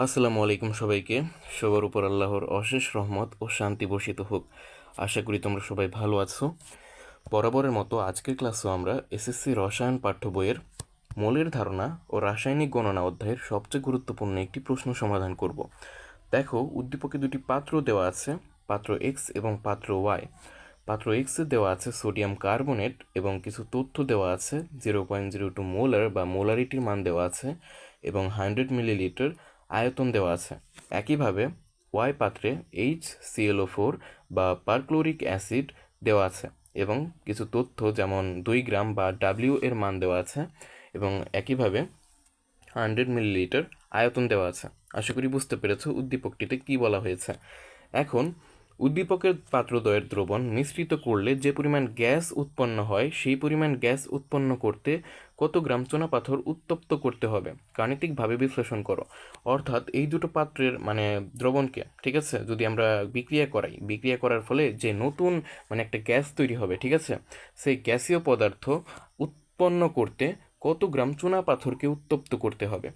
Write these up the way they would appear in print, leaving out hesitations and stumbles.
আসসালামু আলাইকুম সবাইকে। সবার উপর আল্লাহর অশেষ রহমত ও শান্তি বর্ষিত হোক। আশা করি তোমরা সবাই ভালো আছো। বরাবরের মতো আজকের ক্লাসেও আমরা এসএসসি রসায়ন পাঠ্য বইয়ের মৌলের ধারণা ও রাসায়নিক গণনা অধ্যায়ের সবচেয়ে গুরুত্বপূর্ণ একটি প্রশ্ন সমাধান করব। দেখো, উদ্দীপকে দুটি পাত্র দেওয়া আছে, পাত্র এক্স এবং পাত্র ওয়াই। পাত্র এক্সে দেওয়া আছে সোডিয়াম কার্বনেট এবং কিছু তথ্য দেওয়া আছে। 0.02 মোলার বা মোলারিটির মান দেওয়া আছে এবং 100 মিলিলিটার আয়তন দেওয়া আছে। একইভাবে ওয়াই পাত্রে HClO4 বা পারক্লোরিক অ্যাসিড দেওয়া আছে এবং কিছু তথ্য যেমন 2 গ্রাম বা ডাব্লিউ এর মান দেওয়া আছে এবং একইভাবে 100 মিলিলিটার আয়তন দেওয়া আছে। আশা করি বুঝতে পেরেছো উদ্দীপকটিতে কি বলা হয়েছে। এখন উদ্দীপকের পাত্রদ্বয়ের দ্রবণ মিশ্রিত করলে যে পরিমাণ গ্যাস উৎপন্ন হয় সেই পরিমাণ গ্যাস উৎপন্ন করতে কত গ্রাম চুনাপাথর উত্তপ্ত করতে হবে গাণিতিকভাবে বিশ্লেষণ করো। অর্থাৎ এই দুটো পাত্রের দ্রবণকে, ঠিক আছে, যদি আমরা বিক্রিয়া করার ফলে যে নতুন একটা গ্যাস তৈরি হবে, ঠিক আছে, সেই গ্যাসীয় পদার্থ উৎপন্ন করতে কত গ্রাম চুনাপাথরকে উত্তপ্ত করতে হবে।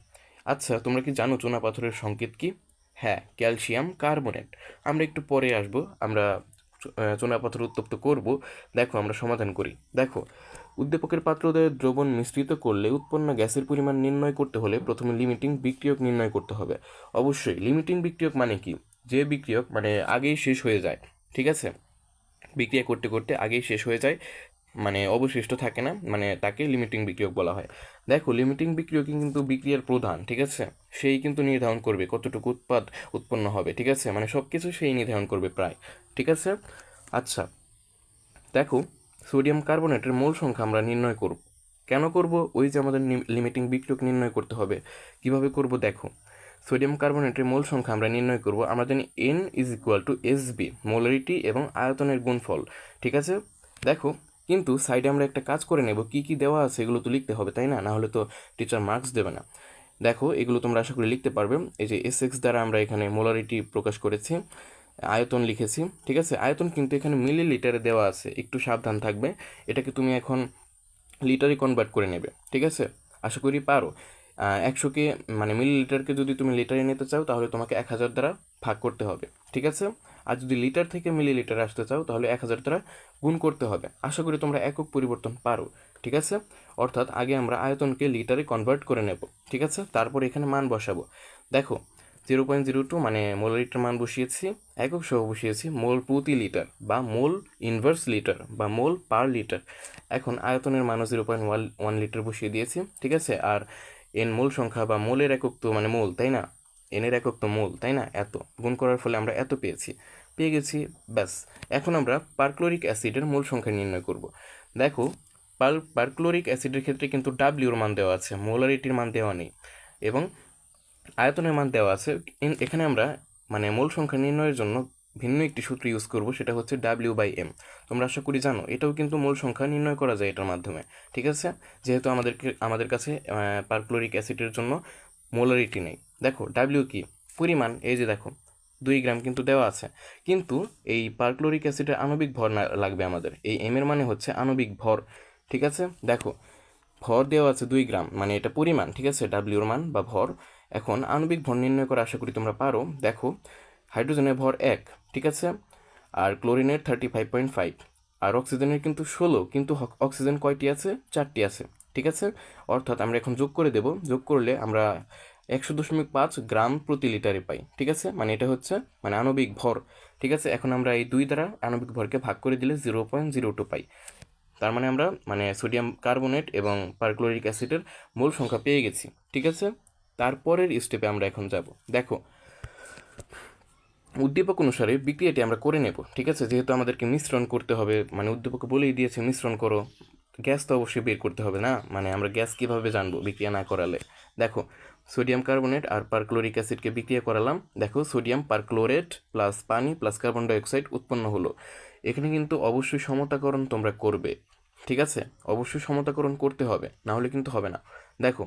আচ্ছা, তোমরা কি জানো চুনাপাথরের সংকেত কি? হ্যাঁ, ক্যালসিয়াম কার্বনেট। আমরা একটু পরে আসবো, আমরা চুনাপাথর উত্তপ্ত করব। দেখো, আমরা সমাধান করি। দেখো, উদ্দীপকের পাত্রদ্বয়ে দ্রবণ মিশ্রিত করলে উৎপন্ন গ্যাসের পরিমাণ নির্ণয় করতে হলে প্রথমে লিমিটিং বিক্রিয়ক নির্ণয় করতে হবে। অবশ্যই লিমিটিং বিক্রিয়ক মানে কি? যে বিক্রিয়ক আগেই শেষ হয়ে যায়, ঠিক আছে, বিক্রিয়া করতে করতে আগেই শেষ হয়ে যায়, অবশিষ্ট থাকে না, তাকে লিমিটিং বিক্রিয়ক বলা হয়। দেখো, লিমিটিং বিক্রিয়কই কিন্তু বিক্রিয়ার প্রধান, ঠিক আছে, সেই কিন্তু নির্ধারণ করবে কতটুকু উৎপাদ উৎপন্ন হবে, ঠিক আছে, সব কিছু সেই নির্ধারণ করবে প্রায়, ঠিক আছে। আচ্ছা, দেখো, সোডিয়াম কার্বনেটের মোল সংখ্যা আমরা নির্ণয় করব। কেন করব? ওই যে আমাদের লিমিটিং বিক্রিয়ক নির্ণয় করতে হবে। কিভাবে করব? দেখো, সোডিয়াম কার্বনেটের মোল সংখ্যা আমরা নির্ণয় করব, আমরা জানি N=SB, মোলারিটি এবং আয়তনের গুণফল, ঠিক আছে। দেখো, কিন্তু সাইডে আমরা একটা কাজ করে নেব, কি কি দেওয়া আছে এগুলো তো লিখতে হবে, তাই না? না হলে তো টিচার মার্কস দেবে না। দেখো, এগুলো তোমরা আশা করি লিখতে পারবে। এই যে SX দ্বারা আমরা এখানে মোলারিটি প্রকাশ করেছি, আয়তন লিখেছি, ঠিক আছে। আয়তন কিন্তু এখানে মিলিলিটারে দেওয়া আছে, একটু সাবধান থাকবে। এটাকে তুমি এখন লিটারে কনভার্ট করে নেবে, ঠিক আছে। আশা করি পারো। 100কে মিলিলিটারকে যদি তুমি লিটারে নিতে চাও তাহলে তোমাকে 1000 দ্বারা ভাগ করতে হবে, ঠিক আছে। আর যদি লিটার থেকে মিলিলিটার আসতে চাও তাহলে 1000 দ্বারা গুণ করতে হবে। আশা করি তোমরা একক পরিবর্তন পারো, ঠিক আছে। অর্থাৎ আগে আমরা আয়তনকে লিটারে কনভার্ট করে নেব, ঠিক আছে, তারপর এখানে মান বসাবো। দেখো, 0.02 মোলারিটির মান বসিয়েছি, একক সহ বসিয়েছি মোল প্রতি লিটার বা মোল ইনভার্স লিটার বা মোল পার লিটার। এখন আয়তনের মানও 0.1 লিটার বসিয়ে দিয়েছি, ঠিক আছে। আর এন মোল সংখ্যা বা মোলের একক তো মোল, তাই না? এনের একক তো মোল, তাই না? এত গুণ করার ফলে আমরা এত পেয়ে গেছি, ব্যাস। এখন আমরা পারক্লোরিক অ্যাসিডের মোল সংখ্যা নির্ণয় করব। দেখো, পারক্লোরিক অ্যাসিডের ক্ষেত্রে কিন্তু ডাব্লিউর মান দেওয়া আছে, মোলারিটির মান দেওয়া নেই এবং আয়তনের মান দেওয়া আছে। এখানে আমরা মোল সংখ্যা নির্ণয়ের জন্য ভিন্ন একটি সূত্র ইউজ করব, সেটা হচ্ছে W/M। তোমরা আশা করি জানো, এটাও কিন্তু মোল সংখ্যা নির্ণয় করা যায় এটার মাধ্যমে, ঠিক আছে। যেহেতু আমাদের কাছে পারক্লোরিক অ্যাসিডের জন্য মোলারিটি নেই। দেখো, ডাব্লিউ কি? পরিমাণ। এই যে দেখো, 2 গ্রাম কিন্তু দেওয়া আছে, কিন্তু এই পারক্লোরিক অ্যাসিডের আণবিক ভর লাগবে আমাদের। এই এম এর মানে হচ্ছে আণবিক ভর, ঠিক আছে। দেখো, ভর দেওয়া আছে 2 গ্রাম, এটা পরিমাণ, ঠিক আছে, ডাব্লিউর মান বা ভর। এখন আণবিক ভর নির্ণয় করা আশা করি তোমরা পারো। দেখো, হাইড্রোজেনের ভর 1, ঠিক আছে, আর ক্লোরিনের 35.5, আর অক্সিজেনের কিন্তু 16, কিন্তু অক্সিজেন কয়টি আছে? 4টি আছে, ঠিক আছে। অর্থাৎ আমরা এখন যোগ করে দেব, যোগ করলে আমরা 100.5 গ্রাম প্রতি লিটারে পাই, ঠিক আছে। এটা হচ্ছে আণবিক ভর, ঠিক আছে। এখন আমরা এই 2 দ্বারা আণবিক ভরকে ভাগ করে দিলে 0.02 পাই। তার আমরা সোডিয়াম কার্বনেট এবং পারক্লোরিক অ্যাসিডের মোল সংখ্যা পেয়ে গেছি, ঠিক আছে। তারপরের স্টেপে আমরা এখন যাব। দেখো, উদ্দীপক অনুসারে বিক্রিয়াটি আমরা করে নেব, ঠিক আছে। যেহেতু আমাদেরকে মিশ্রণ করতে হবে, উদ্দীপক বলেই দিয়েছে মিশ্রণ করো, গ্যাস তো অবশ্যই বের করতে হবে না? আমরা গ্যাস কিভাবে জানবো বিক্রিয়া না করালে? দেখো, সোডিয়াম কার্বনেট আর পারক্লোরিক অ্যাসিডকে বিক্রিয়া করালাম। দেখো, সোডিয়াম পারক্লোরেট প্লাস পানি প্লাস কার্বন ডাইঅক্সাইড উৎপন্ন হলো। এখানে কিন্তু অবশ্যই সমতাকরণ তোমরা করবে, ঠিক আছে। অবশ্যই সমতাকরণ করতে হবে, না হলে কিন্তু হবে না। দেখো,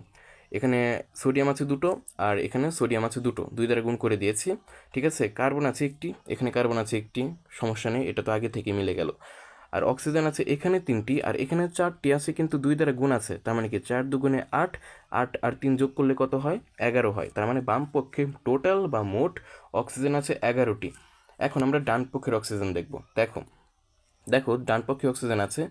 এখানে সোডিয়াম আছে 2টো আর এখানে সোডিয়াম আছে 2টো, 2 দ্বারা গুণ করে দিয়েছি, ঠিক আছে। কার্বন আছে 1টি, এখানে কার্বন আছে 1টি, সমস্যা নেই, এটা তো আগে থেকে মিলে গেল। আর অক্সিজেন আছে এখানে 3টি, আর এখানে 4টি আছে কিন্তু 2 দ্বারা গুণ আছে, তার মানে কি 4 দুগুণে 8, 8 আর 3 যোগ করলে কত হয়? 11 হয়। তার মানে বাম পক্ষে টোটাল বা মোট অক্সিজেন আছে 11টি। এখন আমরা ডান পক্ষের অক্সিজেন দেখব। দেখো দেখো ডান পক্ষে অক্সিজেন আছে,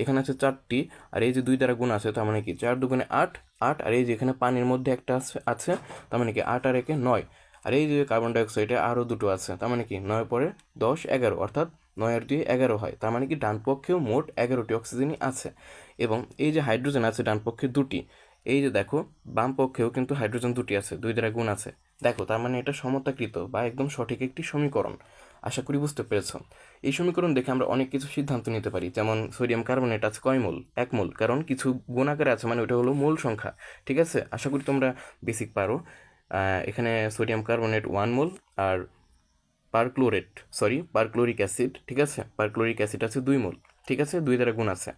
এখানে আছে 4টি, আর এই যে 2 দ্বারা গুণ আছে, তার মানে কি 4 দুগুণে 8, 8 আর এই যে এখানে পানির মধ্যে একটা আছে, তার মানে কি 8 আর 1 9, আর এই যে কার্বন ডাইঅক্সাইডে আরও 2টো আছে, তার মানে কি 9 পরে 10 11, অর্থাৎ 9 আর 2 11 হয়। তার মানে কি ডান পক্ষেও মোট 11টি অক্সিজেনই আছে। এবং এই যে হাইড্রোজেন আছে ডান পক্ষে 2টি, এই যে দেখো বাম পক্ষেও কিন্তু হাইড্রোজেন 2টি আছে, 2 দ্বারা গুণ আছে। দেখো তার মানে এটা সমতাকৃত বা একদম সঠিক একটি সমীকরণ। আশা করি বুঝতে পেরেছ। এই সমীকরণ দেখে আমরা অনেক কিছু সিদ্ধান্ত নিতে পারি, যেমন সোডিয়াম কার্বনেট আছে কয় মোল? 1 মোল, কারণ কিছু গুণ আকারে আছে, মানে ওটা হলো মোল সংখ্যা। ঠিক আছে, আশা করি তোমরা বেসিক পারো। এখানে সোডিয়াম কার্বনেট 1 মোল, আর পারক্লোরিক অ্যাসিড, ঠিক আছে, পারক্লোরিক অ্যাসিড আছে 2 মোল, ঠিক আছে, 2 দ্বারা গুণ আছে।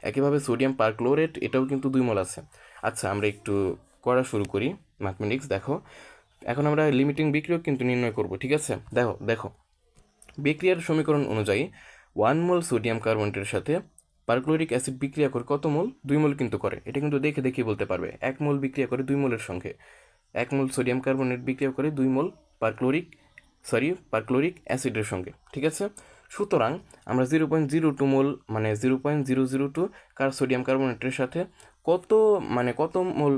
একইভাবে সোডিয়াম পারক্লোরেট এটাও কিন্তু 2 মোল আছে। আচ্ছা, আমরা একটু করা শুরু করি ম্যাথমেটিক্স। দেখো এখন আমরা লিমিটিং বিক্রিয়ক কিন্তু নির্ণয় করব, ঠিক আছে। দেখো দেখো বিক্রিয়ার সমীকরণ অনুযায়ী 1 মোল সোডিয়াম কার্বনেটের সাথে পারক্লোরিক অ্যাসিড বিক্রিয়া করে কত মোল? 2 মোল কিন্তু করে। এটা কিন্তু দেখে দেখে বলতে পারবে। 1 মোল বিক্রিয়া করে 2 মোলের সঙ্গে। 1 মোল সোডিয়াম কার্বনেট বিক্রিয়া করে 2 মোল পারক্লোরিক অ্যাসিডের সঙ্গে, ঠিক আছে। সুতরাং আমরা 0.02 মোল মানে 0.002 সোডিয়াম কার্বনেটের সাথে কত মোল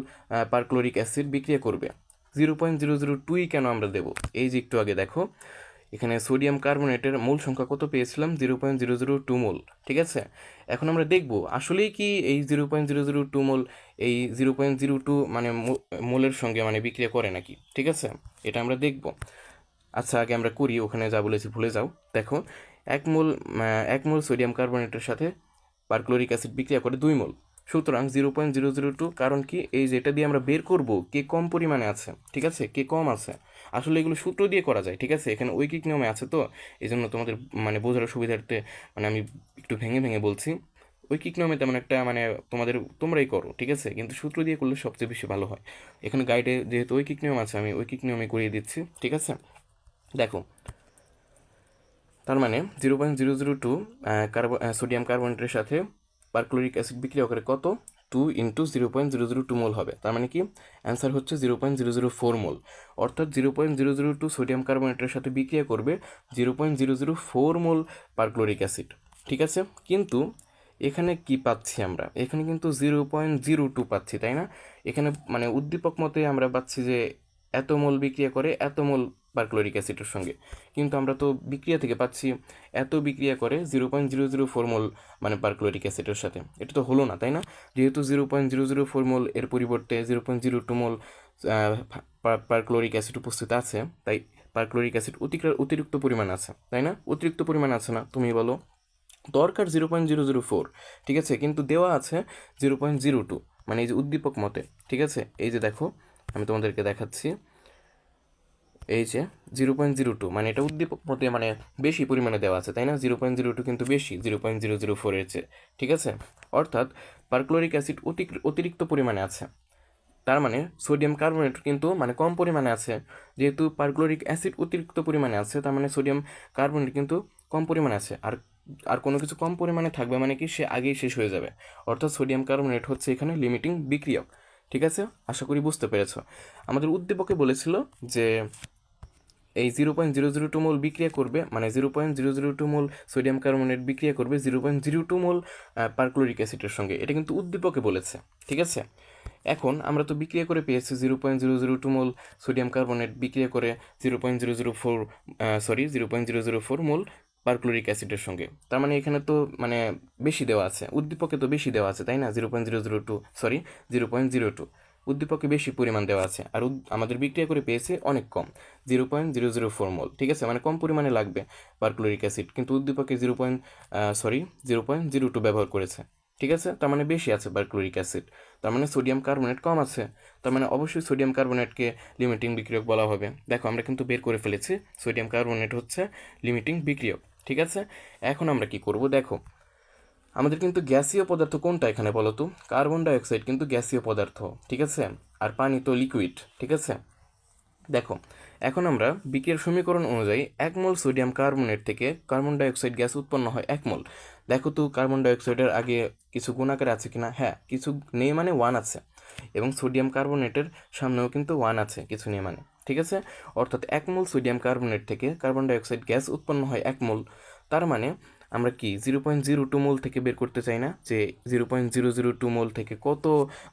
পারক্লোরিক অ্যাসিড বিক্রিয়া করবে? 0.002ই কেন আমরা দেব? এই যে একটু আগে দেখো এখানে সোডিয়াম কার্বনেটের মোল সংখ্যা কত পেয়েছিলাম? 0.002 মোল, ঠিক আছে। এখন আমরা দেখব আসলেই কি এই 0.002 মোল এই 0.02 মানে মোলের সঙ্গে মানে বিক্রিয়া করে নাকি, ঠিক আছে, এটা আমরা দেখব। আচ্ছা আগে আমরা করি, ওখানে যা বলেছি ভুলে যাও। দেখো 1 মোল সোডিয়াম কার্বনেটের সাথে পারক্লোরিক অ্যাসিড বিক্রিয়া করে 2 মোল। সুতরাং 0.002, কারণ কি এই যেটা দিয়ে আমরা বের করব কে কম পরিমাণে আছে, ঠিক আছে, কে কম আছে। আসলে এগুলো সূত্র দিয়ে করা যায়, ঠিক আছে, এখানে ঐকিক নিয়মে আছে, তো এই জন্য তোমাদের মানে বোঝার সুবিধার্থে মানে আমি একটু ভেঙে ভেঙে বলছি। ঐকিক নিয়মে তেমন একটা মানে তোমরাই করো, ঠিক আছে, কিন্তু সূত্র দিয়ে করলে সবচেয়ে বেশি ভালো হয়। এখানে গাইডে যেহেতু ঐকিক নিয়ম আছে, আমি ঐকিক নিয়মে করিয়ে দিচ্ছি, ঠিক আছে। দেখো তার মানে 0.002 সোডিয়াম কার্বনেটের সাথে পারক্লোরিক অ্যাসিড বিক্রিয়া করে কত? 2 ইন্টু 0.002 মোল হবে। তার মানে কি অ্যান্সার হচ্ছে 0.004 মোল। অর্থাৎ 0.002 সোডিয়াম কার্বনেটের সাথে বিক্রিয়া করবে 0.004 মোল পারক্লোরিক অ্যাসিড, ঠিক আছে। কিন্তু এখানে কি পাচ্ছি আমরা? এখানে কিন্তু 0.02 পাচ্ছি, তাই না? এখানে মানে উদ্দীপক মতে আমরা পাচ্ছি যে এত মোল বিক্রিয়া করে এত মোল পারক্লোরিক অ্যাসিডের সঙ্গে, কিন্তু আমরা তো বিক্রিয়া থেকে পাচ্ছি এত বিক্রিয়া করে 0.004 মোল মানে পারক্লোরিক অ্যাসিডের সাথে। এটা তো হলো না, তাই না? যেহেতু 0.004 মোল এর পরিবর্তে 0.02 মোল পারক্লোরিক অ্যাসিড উপস্থিত আছে, তাই পারক্লোরিক অ্যাসিড অতিরিক্ত পরিমাণ আছে, তাই না? অতিরিক্ত পরিমাণ আছে না, তুমি বলো। দরকার 0.004, ঠিক আছে, কিন্তু দেওয়া আছে 0.02, মানে এই যে উদ্দীপক মতে, ঠিক আছে। এই যে দেখো আমি তোমাদেরকে দেখাচ্ছি, এই যে 0.02 মানে এটা উদ্দীপক মতে মানে বেশি পরিমাণে দেওয়া আছে, তাই না? 0.02 কিন্তু বেশি 0.004-এর চেয়ে, ঠিক আছে। অর্থাৎ পারক্লোরিক অ্যাসিড অতিরিক্ত পরিমাণে আছে। তার মানে সোডিয়াম কার্বনেট কিন্তু মানে কম পরিমাণে আছে। যেহেতু পারক্লোরিক অ্যাসিড অতিরিক্ত পরিমাণে আছে, তার মানে সোডিয়াম কার্বনেট কিন্তু কম পরিমাণে আছে। আর আর কোনো কিছু কম পরিমাণে থাকবে মানে কি সে আগেই শেষ হয়ে যাবে। অর্থাৎ সোডিয়াম কার্বনেট হচ্ছে এখানে লিমিটিং বিক্রিয়ক, ঠিক আছে। আশা করি বুঝতে পেরেছ। আমাদের উদ্দীপকে বলেছিল যে এই 0.002 মোল বিক্রিয়া করবে, মানে 0.002 মোল সোডিয়াম কার্বনেট বিক্রিয়া করবে 0.02 মোল পারক্লোরিক অ্যাসিডের সঙ্গে। এটা কিন্তু উদ্দীপকে বলেছে, ঠিক আছে। এখন আমরা তো বিক্রিয়া করে পেয়েছি 0.002 মোল সোডিয়াম কার্বনেট বিক্রিয়া করে 0.004 মোল পারক্লোরিক অ্যাসিডের সঙ্গে। তার মানে এখানে তো মানে বেশি দেওয়া আছে, উদ্দীপকে তো বেশি দেওয়া আছে, তাই না? 0.02 উদ্দীপকে বেশি পরিমাণ দেওয়া আছে, আর আমাদের বিক্রিয়া করে পেয়েছে অনেক কম 0.004 মোল, ঠিক আছে, মানে কম পরিমাণে লাগবে পারক্লোরিক অ্যাসিড, কিন্তু উদ্দীপকে 0.02 ব্যবহার করেছে, ঠিক আছে। তার মানে বেশি আছে পারক্লোরিক অ্যাসিড, তার মানে সোডিয়াম কার্বনেট কম আছে, তার মানে অবশ্যই সোডিয়াম কার্বনেটকে লিমিটিং বিক্রিয়ক বলা হবে। দেখো আমরা কিন্তু বের করে ফেলেছি সোডিয়াম কার্বনেট হচ্ছে লিমিটিং বিক্রিয়ক, ঠিক আছে। এখন আমরা কি করব? দেখো আমাদের কিন্তু গ্যাসীয় পদার্থ কোনটা এখানে বলো তো? কার্বন ডাইঅক্সাইড কিন্তু গ্যাসীয় পদার্থ, ঠিক আছে, আর পানি তো লিকুইড, ঠিক আছে। দেখো, এখন আমরা বিক্রিয়ার সমীকরণ অনুযায়ী 1 মোল সোডিয়াম কার্বনেট থেকে কার্বন ডাইঅক্সাইড গ্যাস উৎপন্ন হয় 1 মোল। দেখো তো কার্বন ডাইঅক্সাইডের আগে কিছু গুণ আকারে আছে কিনা? হ্যাঁ, কিছু নেই মানে 1 আছে, এবং সোডিয়াম কার্বনেটের সামনেও কিন্তু 1 আছে, কিছু নেই মানে, ঠিক আছে। অর্থাৎ 1 মোল সোডিয়াম কার্বনেট থেকে কার্বন ডাইঅক্সাইড গ্যাস উৎপন্ন হয় 1 মোল। তার মানে আমরা কি 0.02 মোল থেকে বের করতে চাই না যে 0.002 মোল থেকে কত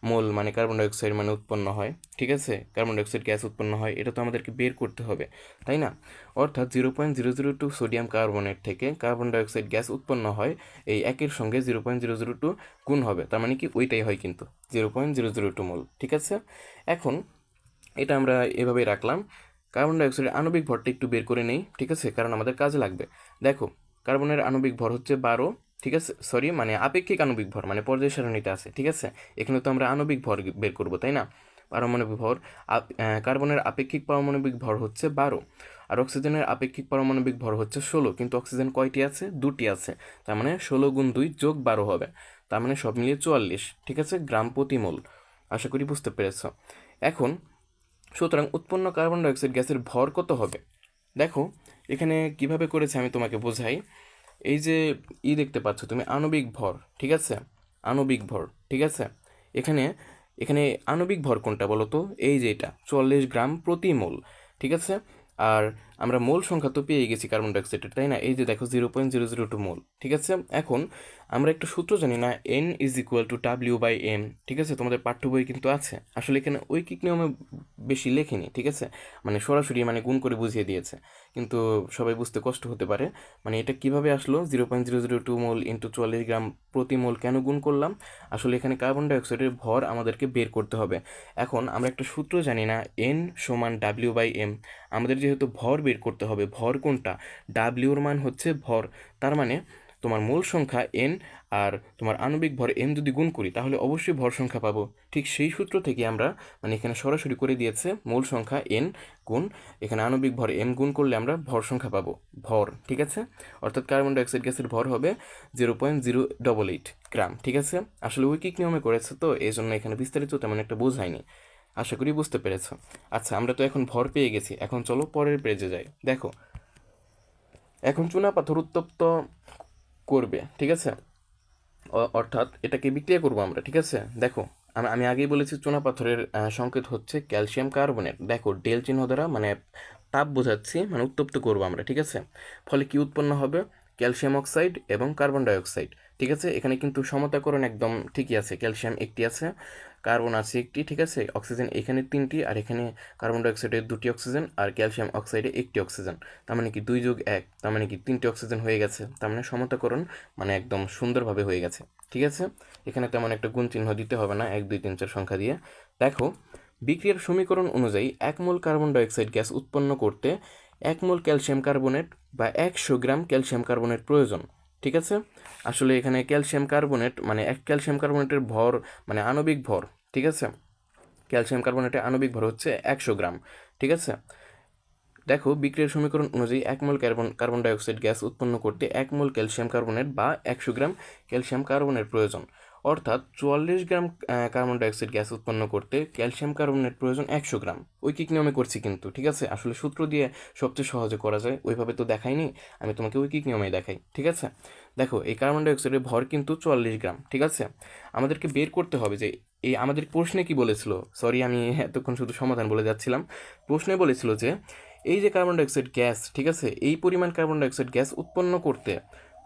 মোল মানে কার্বন ডাইঅক্সাইড মানে উৎপন্ন হয়, ঠিক আছে, কার্বন ডাইঅক্সাইড গ্যাস উৎপন্ন হয়, এটা তো আমাদেরকে বের করতে হবে, তাই না? অর্থাৎ 0.002 সোডিয়াম কার্বনেট থেকে কার্বন ডাইঅক্সাইড গ্যাস উৎপন্ন হয়, এই একের সঙ্গে 0.002 গুণ হবে, তার মানে কি ওইটাই হয় কিন্তু 0.002 মোল, ঠিক আছে। এখন এটা আমরা এভাবেই রাখলাম। কার্বন ডাইঅক্সাইডের আণবিক ভরটা একটু বের করে নেই, ঠিক আছে, কারণ আমাদের কাজে লাগবে। দেখো, কার্বনের আণবিক ভর হচ্ছে 12, ঠিক আছে, সরি মানে আপেক্ষিক আণবিক ভর মানে পর্যায় সারণীতে আছে, ঠিক আছে। এখানে তো আমরা আণবিক ভর বের করবো, তাই না? পারমাণবিক ভর, কার্বনের আপেক্ষিক পারমাণবিক ভর হচ্ছে 12, আর অক্সিজেনের আপেক্ষিক পারমাণবিক ভর হচ্ছে 16, কিন্তু অক্সিজেন কয়টি আছে? 2টি আছে, তার মানে 16 গুণ 2 যোগ 12 হবে, তার মানে সব মিলিয়ে 44, ঠিক আছে, গ্রাম প্রতি মোল। আশা করি বুঝতে পেরেছ। এখন সুতরাং উৎপন্ন কার্বন ডাইঅক্সাইড গ্যাসের ভর কত হবে? দেখো, এখানে কিভাবে করেছে আমি তোমাকে বোঝাই। এই যে দেখতে পাচ্ছ তুমি, আণবিক ভর, ঠিক আছে, আণবিক ভর, ঠিক আছে। এখানে এখানে আণবিক ভর কোনটা বলো তো? এই যে এটা 44 গ্রাম প্রতি মোল, ঠিক আছে। আর আমরা মোল সংখ্যা তো পেয়ে গেছি কার্বন ডাইঅক্সাইডের, তাই না? এই যে দেখো 0.002 মোল, ঠিক আছে। এখন আমরা একটা সূত্র জানি না, N=W/M, ঠিক আছে, তোমাদের পাঠ্য বই কিন্তু আছে। আসলে এখানে ঐকিক নিয়মে বেশি লেখিনি, ঠিক আছে, মানে সরাসরি মানে গুণ করে বুঝিয়ে দিয়েছে, কিন্তু সবাই বুঝতে কষ্ট হতে পারে। মানে এটা কিভাবে আসলো 0.002 মোল ইন্টু 44 গ্রাম প্রতি মোল কেন গুণ করলাম? আসলে এখানে কার্বন ডাইঅক্সাইডের ভর আমাদেরকে বের করতে হবে। এখন আমরা একটা সূত্র জানি না, N=W/M। আমাদের যেহেতু ভর বের করতে হবে, ভর কোনটা? ডাব্লিউর মান হচ্ছে ভর, তার মানে তোমার মূল সংখ্যা n আর তোমার আণবিক ভর m যদি গুণ করি তাহলে অবশ্যই ভর সংখ্যা পাবো। ঠিক সেই সূত্র থেকে আমরা মানে এখানে সরাসরি করে দিয়েছে মূল সংখ্যা n গুণ এখানে আণবিক ভর m গুণ করলে আমরা ভর সংখ্যা পাবো, ভর, ঠিক আছে। অর্থাৎ কার্বন ডাইঅক্সাইড গ্যাসের ভর হবে 0.088 গ্রাম, ঠিক আছে। আসলে ঐকিক নিয়মে করেছে তো এই জন্য এখানে বিস্তারিত তেমন একটা বোঝায়নি। আশা করি বুঝতে পেরেছো। আচ্ছা, আমরা তো এখন ভর পেয়ে গেছি, এখন চলো পরের পেজে যাই। দেখো, এখন চুনাপাথর উত্তপ্ত করবে, ঠিক আছে, অর্থাৎ এটাকে বিক্রিয়া করব আমরা, ঠিক আছে। দেখো, আমি আগেই বলেছি চুনাপাথরের সংকেত হচ্ছে ক্যালসিয়াম কার্বনেট। দেখো ডেল চিহ্ন দ্বারা মানে তাপ বোঝাচ্ছি, মানে উত্তপ্ত করবো আমরা, ঠিক আছে। ফলে কি উৎপন্ন হবে? ক্যালসিয়াম অক্সাইড এবং কার্বন ডাইঅক্সাইড, ঠিক আছে। এখানে কিন্তু সমতাকরণ একদম ঠিকই আছে, ক্যালসিয়াম একটি আছে, কার্বন আছে একটি, ঠিক আছে, অক্সিজেন এখানে 3টি, আর এখানে কার্বন ডাইঅক্সাইডে 2টি অক্সিজেন আর ক্যালসিয়াম অক্সাইডে 1টি অক্সিজেন, তার মানে কি 2+1, তার মানে কি 3টি অক্সিজেন হয়ে গেছে, তার মানে সমতাকরণ মানে একদম সুন্দরভাবে হয়ে গেছে, ঠিক আছে। এখানে তেমন একটা গুণ চিহ্ন দিতে হবে না, 1 2 3 4 সংখ্যা দিয়ে। দেখো, বিক্রিয়ার সমীকরণ অনুযায়ী 1 মোল কার্বন ডাইঅক্সাইড গ্যাস উৎপন্ন করতে 1 মোল ক্যালসিয়াম কার্বনেট বা 100 গ্রাম ক্যালসিয়াম কার্বনেট প্রয়োজন, ঠিক আছে। আসলে এখানে ক্যালসিয়াম কার্বনেট মানে এক ক্যালসিয়াম কার্বনেটের ভর মানে আণবিক ভর, ঠিক আছে, ক্যালসিয়াম কার্বনেটের আণবিক ভর হচ্ছে 100 গ্রাম, ঠিক আছে। দেখো, বিক্রিয়ার সমীকরণ অনুযায়ী 1 মোল কার্বন ডাইঅক্সাইড গ্যাস উৎপন্ন করতে 1 মোল ক্যালসিয়াম কার্বনেট বা 100 গ্রাম ক্যালসিয়াম কার্বনেট প্রয়োজন। অর্থাৎ 44 গ্রাম কার্বন ডাইঅক্সাইড গ্যাস উৎপন্ন করতে ক্যালসিয়াম কার্বনেট প্রয়োজন 100 গ্রাম। ঐকিক নিয়মে করছি কিন্তু, ঠিক আছে। আসলে সূত্র দিয়ে সবচেয়ে সহজে করা যায়, ওইভাবে তো দেখাইনি, আমি তোমাকে ঐকিক নিয়মেই দেখাই, ঠিক আছে। দেখো, এই কার্বন ডাইঅক্সাইডের ভর কিন্তু 44 গ্রাম, ঠিক আছে। আমাদেরকে বের করতে হবে যে এই আমাদের প্রশ্নে কি বলেছিল, সরি আমি এতক্ষণ শুধু সমাধান বলে যাচ্ছিলাম। প্রশ্নে বলেছিল যে এই যে কার্বন ডাইঅক্সাইড গ্যাস, ঠিক আছে, এই পরিমাণ কার্বন ডাইঅক্সাইড গ্যাস উৎপন্ন করতে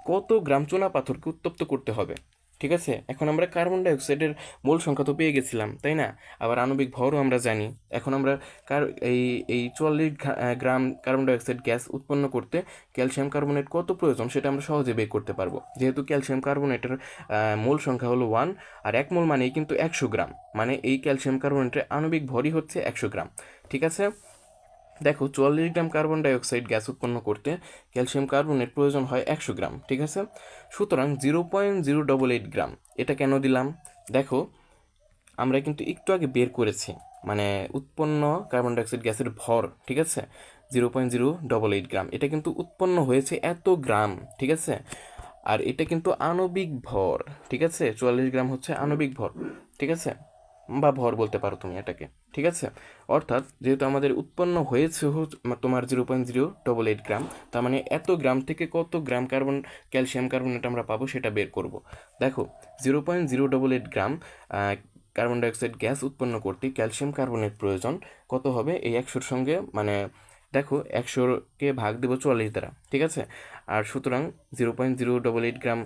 কত গ্রাম চুনা পাথরকে উত্তপ্ত করতে হবে, ঠিক আছে। এখন আমরা কার্বন ডাইঅক্সাইডের মোল সংখ্যা তো পেয়ে গেছিলাম, তাই না? আবার আণবিক ভরও আমরা জানি। এখন আমরা এই এই 44 গ্রাম কার্বন ডাইঅক্সাইড গ্যাস উৎপন্ন করতে ক্যালসিয়াম কার্বনেট কত প্রয়োজন সেটা আমরা সহজে বের করতে পারবো, যেহেতু ক্যালসিয়াম কার্বনেটের মোল সংখ্যা হলো 1, আর 1 মোল মানেই কিন্তু 100 গ্রাম, মানে এই ক্যালসিয়াম কার্বনেটের আণবিক ভরই হচ্ছে 100 গ্রাম, ঠিক আছে। দেখো, 44 গ্রাম কার্বন ডাইঅক্সাইড গ্যাস উৎপন্ন করতে ক্যালসিয়াম কার্বনেট প্রয়োজন হয় 100 গ্রাম, ঠিক আছে। সুতরাং 0.088 গ্রাম। এটা কেন দিলাম? দেখো, আমরা কিন্তু একটু আগে বের করেছি মানে উৎপন্ন কার্বন ডাইঅক্সাইড গ্যাসের ভর, ঠিক আছে, 0.088 গ্রাম। এটা কিন্তু উৎপন্ন হয়েছে এত গ্রাম, ঠিক আছে। আর এটা কিন্তু আণবিক ভর, ঠিক আছে, 44 গ্রাম হচ্ছে আণবিক ভর, ঠিক আছে। বা ভর বলতে পারো তুমি এটাকে, ঠিক আছে। অর্থাৎ যেহেতু আমাদের উৎপন্ন হয়েছে তোমার 0.088 গ্রাম, তার মানে এত গ্রাম থেকে কত গ্রাম ক্যালসিয়াম কার্বনেট আমরা পাবো সেটা বের করব। দেখো 0.088 গ্রাম কার্বন ডাইঅক্সাইড গ্যাস উৎপন্ন করতে ক্যালসিয়াম কার্বনেট প্রয়োজন কত হবে, এই 100-র সঙ্গে মানে দেখো 100-কে ভাগ দেবো 44 দ্বারা, ঠিক আছে। আর সুতরাং 0.088 গ্রাম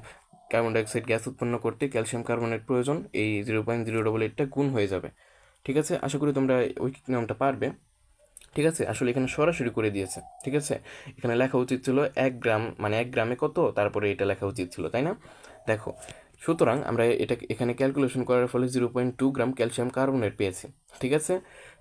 কার্বন ডাইঅক্সাইড গ্যাস উৎপন্ন করতে ক্যালসিয়াম কার্বনেট প্রয়োজন, এই 0.088টা গুণ হয়ে যাবে, ঠিক আছে। আশা করি তোমরা ওই নিয়মটা পারবে, ঠিক আছে। আসলে এখানে সরাসরি করে দিয়েছে, ঠিক আছে। এখানে লেখা উচিত ছিল 1 গ্রাম, মানে 1 গ্রামে কত, তারপরে এটা লেখা উচিত ছিল, তাই না? দেখো সুতরাং আমরা এটা এখানে ক্যালকুলেশন করার ফলে 0.2 গ্রাম ক্যালসিয়াম কার্বনেট পেয়েছি, ঠিক আছে।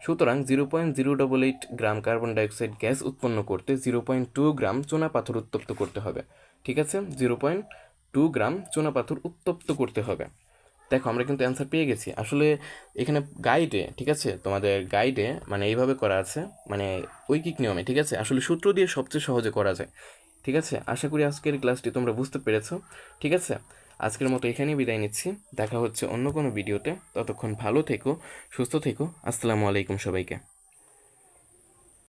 সুতরাং 0.088 গ্রাম কার্বন ডাইঅক্সাইড গ্যাস উৎপন্ন করতে 0.2 গ্রাম চুনাপাথর উত্তপ্ত করতে হবে, ঠিক আছে। 0.2 গ্রাম চুনাপাথর উত্তপ্ত করতে হবে। দেখো আমরা কিন্তু অ্যান্সার পেয়ে গেছি। আসলে এখানে গাইডে, ঠিক আছে, তোমাদের গাইডে মানে এইভাবে করা আছে, মানে ঐকিক নিয়মে, ঠিক আছে। আসলে সূত্র দিয়ে সবচেয়ে সহজে করা যায়, ঠিক আছে। আশা করি আজকের ক্লাসটি তোমরা বুঝতে পেরেছো, ঠিক আছে। আজকের মতো এখানেই বিদায় নিচ্ছি, দেখা হচ্ছে অন্য কোনো ভিডিওতে। ততক্ষণ ভালো থেকো, সুস্থ থেকো। আসসালামু আলাইকুম সবাইকে।